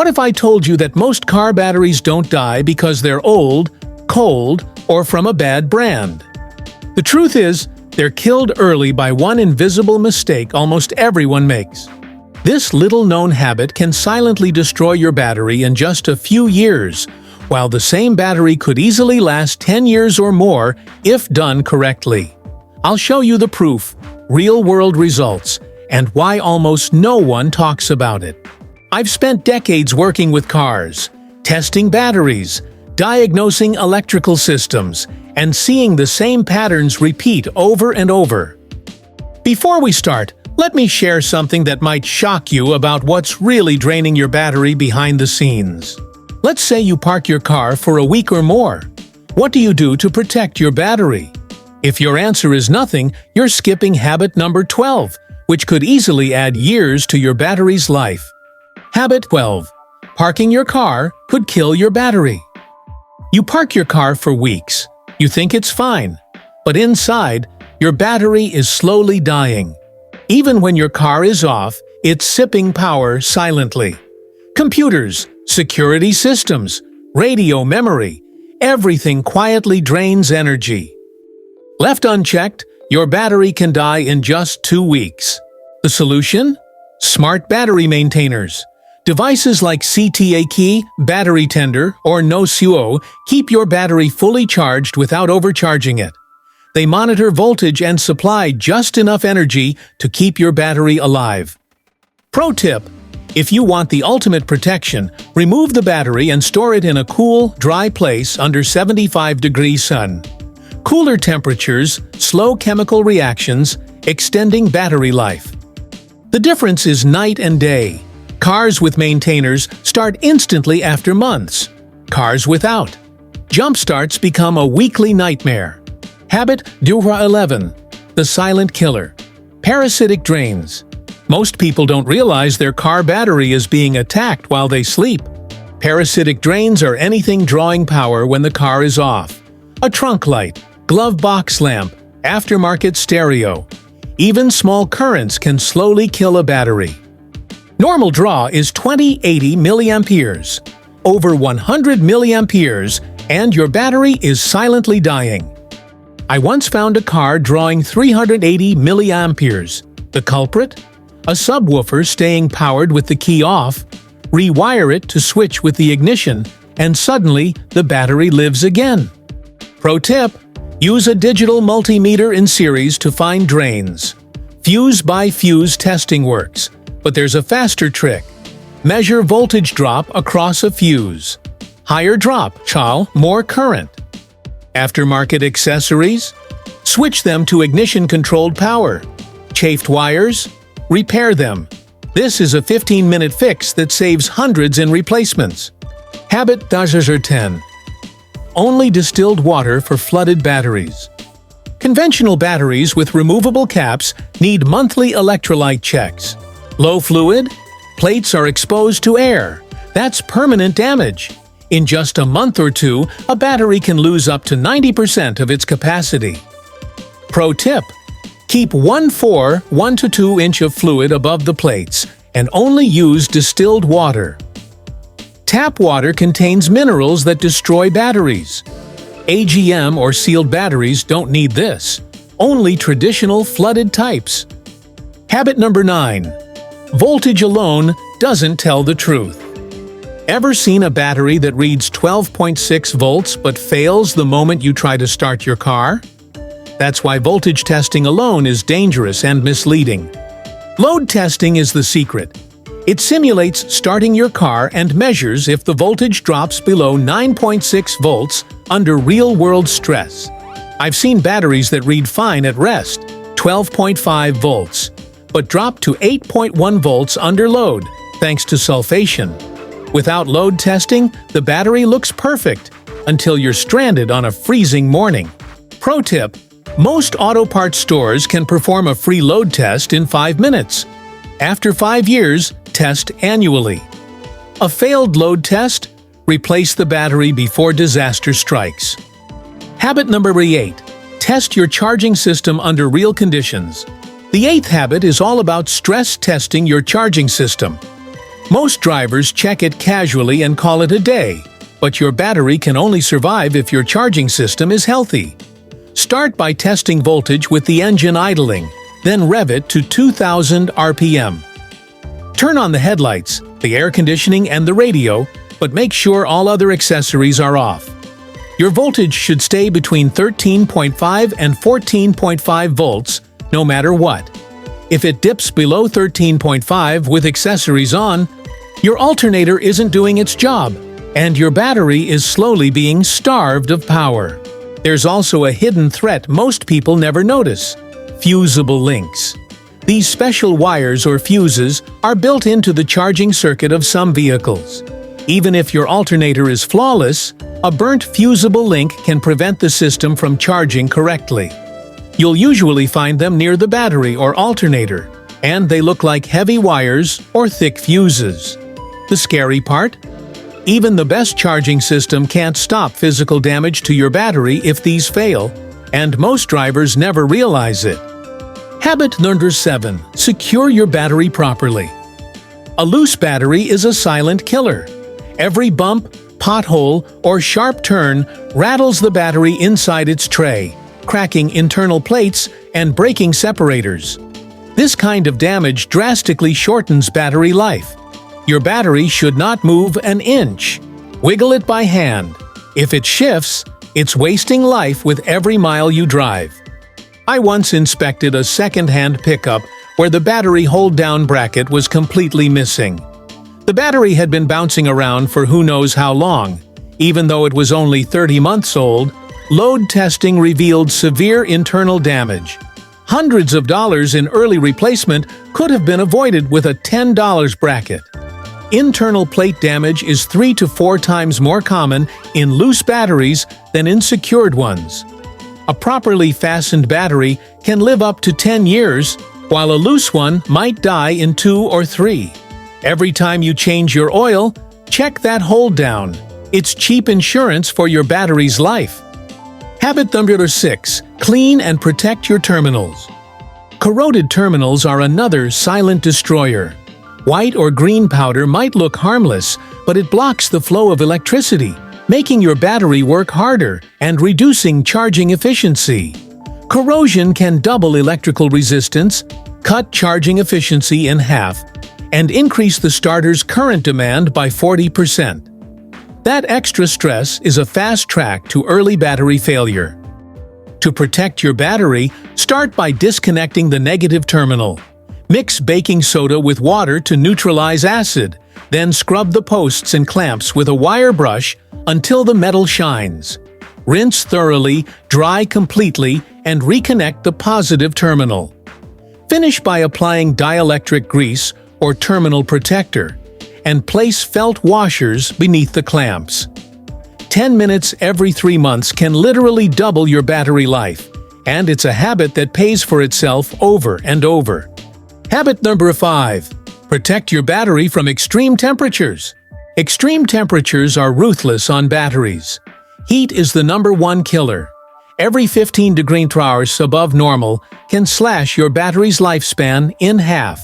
What if I told you that most car batteries don't die because they're old, cold, or from a bad brand? The truth is, they're killed early by one invisible mistake almost everyone makes. This little-known habit can silently destroy your battery in just a few years, while the same battery could easily last 10 years or more if done correctly. I'll show you the proof, real-world results, and why almost no one talks about it. I've spent decades working with cars, testing batteries, diagnosing electrical systems, and seeing the same patterns repeat over and over. Before we start, let me share something that might shock you about what's really draining your battery behind the scenes. Let's say you park your car for a week or more. What do you do to protect your battery? If your answer is nothing, you're skipping habit number 12, which could easily add years to your battery's life. Habit 12. Parking your car could kill your battery. You park your car for weeks. You think it's fine, but inside, your battery is slowly dying. Even when your car is off, it's sipping power silently. Computers, security systems, radio memory, everything quietly drains energy. Left unchecked, your battery can die in just 2 weeks. The solution? Smart battery maintainers. Devices like CTA Key, Battery Tender, or NoSuo keep your battery fully charged without overcharging it. They monitor voltage and supply just enough energy to keep your battery alive. Pro tip: if you want the ultimate protection, remove the battery and store it in a cool, dry place under 75-degree sun. Cooler temperatures slow chemical reactions, extending battery life. The difference is night and day. Cars with maintainers start instantly after months. Cars without. Jump starts become a weekly nightmare. Habit number 11. The silent killer. Parasitic drains. Most people don't realize their car battery is being attacked while they sleep. Parasitic drains are anything drawing power when the car is off. A trunk light, glove box lamp, aftermarket stereo. Even small currents can slowly kill a battery. Normal draw is 2080 milliamperes. Over 100 milliamperes, and your battery is silently dying. I once found a car drawing 380 milliamperes. The culprit? A subwoofer staying powered with the key off. Rewire it to switch with the ignition, and suddenly the battery lives again. Pro tip: use a digital multimeter in series to find drains. Fuse by fuse testing works, but there's a faster trick. Measure voltage drop across a fuse. Higher drop, more current. Aftermarket accessories? Switch them to ignition-controlled power. Chafed wires? Repair them. This is a 15-minute fix that saves hundreds in replacements. Habit number 10. Only distilled water for flooded batteries. Conventional batteries with removable caps need monthly electrolyte checks. Low fluid? Plates are exposed to air. That's permanent damage. In just a month or two, a battery can lose up to 90% of its capacity. Pro tip: keep 1 to 2 inch of fluid above the plates and only use distilled water. Tap water contains minerals that destroy batteries. AGM or sealed batteries don't need this. Only traditional flooded types. Habit number 9. Voltage alone doesn't tell the truth. Ever seen a battery that reads 12.6 volts but fails the moment you try to start your car? That's why voltage testing alone is dangerous and misleading. Load testing is the secret. It simulates starting your car and measures if the voltage drops below 9.6 volts under real-world stress. I've seen batteries that read fine at rest, 12.5 volts, but drop to 8.1 volts under load, thanks to sulfation. Without load testing, the battery looks perfect until you're stranded on a freezing morning. Pro tip: most auto parts stores can perform a free load test in 5 minutes. After 5 years, test annually. A failed load test? Replace the battery before disaster strikes. Habit number 8. Test your charging system under real conditions. The 8th habit is all about stress testing your charging system. Most drivers check it casually and call it a day, but your battery can only survive if your charging system is healthy. Start by testing voltage with the engine idling, then rev it to 2000 RPM. Turn on the headlights, the air conditioning, and the radio, but make sure all other accessories are off. Your voltage should stay between 13.5 and 14.5 volts, no matter what. If it dips below 13.5 with accessories on, your alternator isn't doing its job, and your battery is slowly being starved of power. There's also a hidden threat most people never notice: fusible links. These special wires or fuses are built into the charging circuit of some vehicles. Even if your alternator is flawless, a burnt fusible link can prevent the system from charging correctly. You'll usually find them near the battery or alternator, and they look like heavy wires or thick fuses. The scary part? Even the best charging system can't stop physical damage to your battery if these fail, and most drivers never realize it. Habit number 7. Secure your battery properly. A loose battery is a silent killer. Every bump, pothole, or sharp turn rattles the battery inside its tray, cracking internal plates and breaking separators. This kind of damage drastically shortens battery life. Your battery should not move an inch. Wiggle it by hand. If it shifts, it's wasting life with every mile you drive. I once inspected a second-hand pickup where the battery hold-down bracket was completely missing. The battery had been bouncing around for who knows how long. Even though it was only 30 months old, load testing revealed severe internal damage. Hundreds of dollars in early replacement could have been avoided with a $10 bracket. Internal plate damage is 3 to 4 times more common in loose batteries than in secured ones. A properly fastened battery can live up to 10 years, while a loose one might die in 2 or 3. Every time you change your oil, check that hold down. It's cheap insurance for your battery's life. Habit number 6. Clean and protect your terminals. Corroded terminals are another silent destroyer. White or green powder might look harmless, but it blocks the flow of electricity, making your battery work harder and reducing charging efficiency. Corrosion can double electrical resistance, cut charging efficiency in half, and increase the starter's current demand by 40%. That extra stress is a fast track to early battery failure. To protect your battery, start by disconnecting the negative terminal. Mix baking soda with water to neutralize acid, then scrub the posts and clamps with a wire brush until the metal shines. Rinse thoroughly, dry completely, and reconnect the positive terminal. Finish by applying dielectric grease or terminal protector, and place felt washers beneath the clamps. 10 minutes every 3 months can literally double your battery life, and it's a habit that pays for itself over and over. Habit number 5. Protect your battery from extreme temperatures. Extreme temperatures are ruthless on batteries. Heat is the #1 killer. Every 15 degrees Celsius above normal can slash your battery's lifespan in half.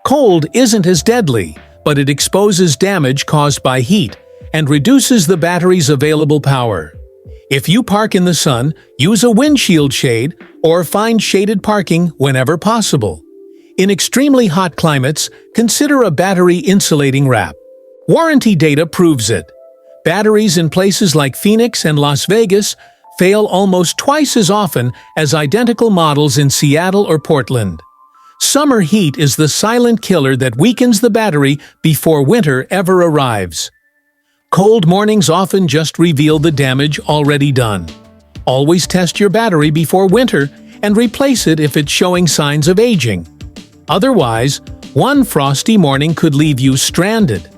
Cold isn't as deadly, but it exposes damage caused by heat and reduces the battery's available power. If you park in the sun, use a windshield shade or find shaded parking whenever possible. In extremely hot climates, consider a battery insulating wrap. Warranty data proves it. Batteries in places like Phoenix and Las Vegas fail almost twice as often as identical models in Seattle or Portland. Summer heat is the silent killer that weakens the battery before winter ever arrives. Cold mornings often just reveal the damage already done. Always test your battery before winter and replace it if it's showing signs of aging. Otherwise, one frosty morning could leave you stranded.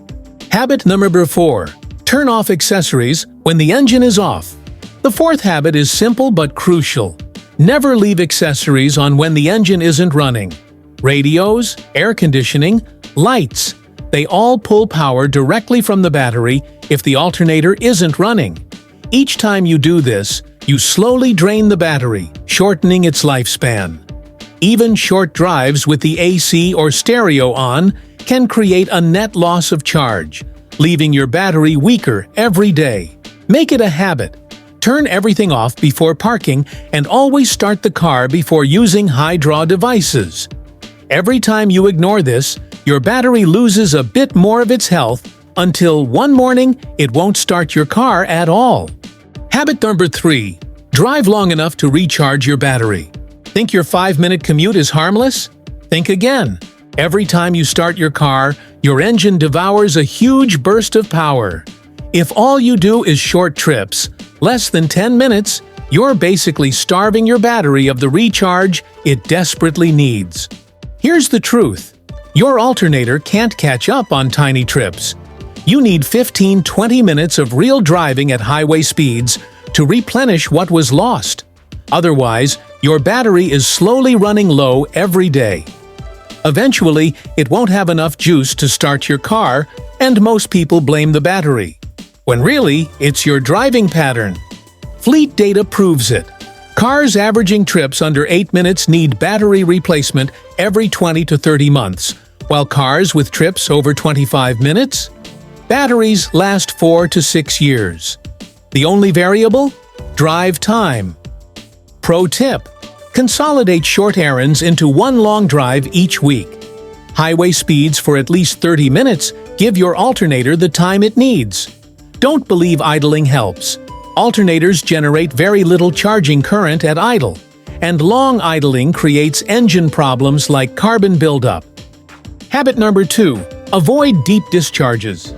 Habit number 4. Turn off accessories when the engine is off. The fourth habit is simple but crucial. Never leave accessories on when the engine isn't running. Radios, air conditioning, lights. They all pull power directly from the battery if the alternator isn't running. Each time you do this, you slowly drain the battery, shortening its lifespan. Even short drives with the AC or stereo on can create a net loss of charge, leaving your battery weaker every day. Make it a habit. Turn everything off before parking and always start the car before using high-draw devices. Every time you ignore this, your battery loses a bit more of its health until one morning it won't start your car at all. Habit number 3. Drive long enough to recharge your battery. Think your 5-minute commute is harmless? Think again. Every time you start your car, your engine devours a huge burst of power. If all you do is short trips, less than 10 minutes, you're basically starving your battery of the recharge it desperately needs. Here's the truth. Your alternator can't catch up on tiny trips. You need 15-20 minutes of real driving at highway speeds to replenish what was lost. Otherwise, your battery is slowly running low every day. Eventually, it won't have enough juice to start your car, and most people blame the battery, when really, it's your driving pattern. Fleet data proves it. Cars averaging trips under 8 minutes need battery replacement every 20 to 30 months, while cars with trips over 25 minutes? Batteries last 4 to 6 years. The only variable? Drive time. Pro tip: consolidate short errands into one long drive each week. Highway speeds for at least 30 minutes give your alternator the time it needs. Don't believe idling helps. Alternators generate very little charging current at idle, and long idling creates engine problems like carbon buildup. Habit number 2. Avoid deep discharges.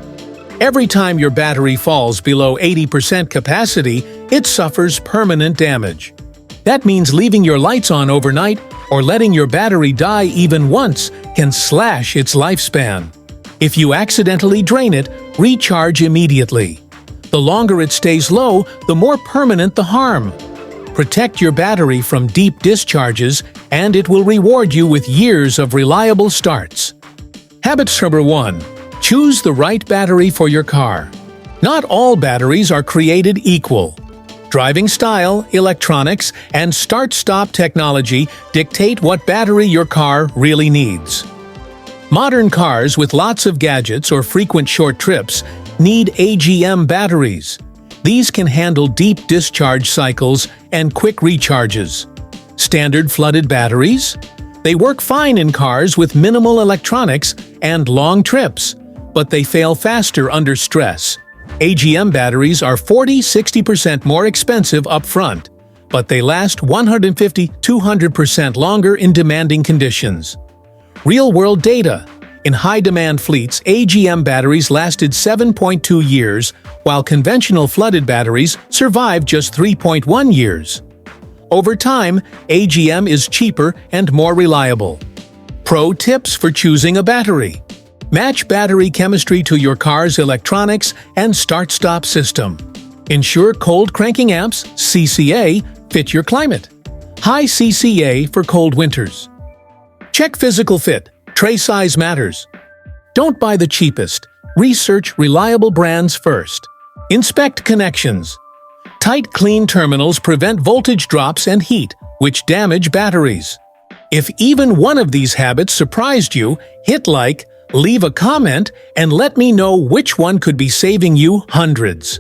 Every time your battery falls below 80% capacity, it suffers permanent damage. That means leaving your lights on overnight or letting your battery die even once can slash its lifespan. If you accidentally drain it, recharge immediately. The longer it stays low, the more permanent the harm. Protect your battery from deep discharges, and it will reward you with years of reliable starts. Habit number 1. Choose the right battery for your car. Not all batteries are created equal. Driving style, electronics, and start-stop technology dictate what battery your car really needs. Modern cars with lots of gadgets or frequent short trips need AGM batteries. These can handle deep discharge cycles and quick recharges. Standard flooded batteries? They work fine in cars with minimal electronics and long trips, but they fail faster under stress. AGM batteries are 40–60% more expensive up front, but they last 150–200% longer in demanding conditions. Real-world data: in high-demand fleets, AGM batteries lasted 7.2 years, while conventional flooded batteries survived just 3.1 years. Over time, AGM is cheaper and more reliable. Pro tips for choosing a battery: match battery chemistry to your car's electronics and start-stop system. Ensure cold cranking amps, CCA, fit your climate. High CCA for cold winters. Check physical fit. Tray size matters. Don't buy the cheapest. Research reliable brands first. Inspect connections. Tight, clean terminals prevent voltage drops and heat, which damage batteries. If even one of these habits surprised you, hit like, leave a comment, and let me know which one could be saving you hundreds.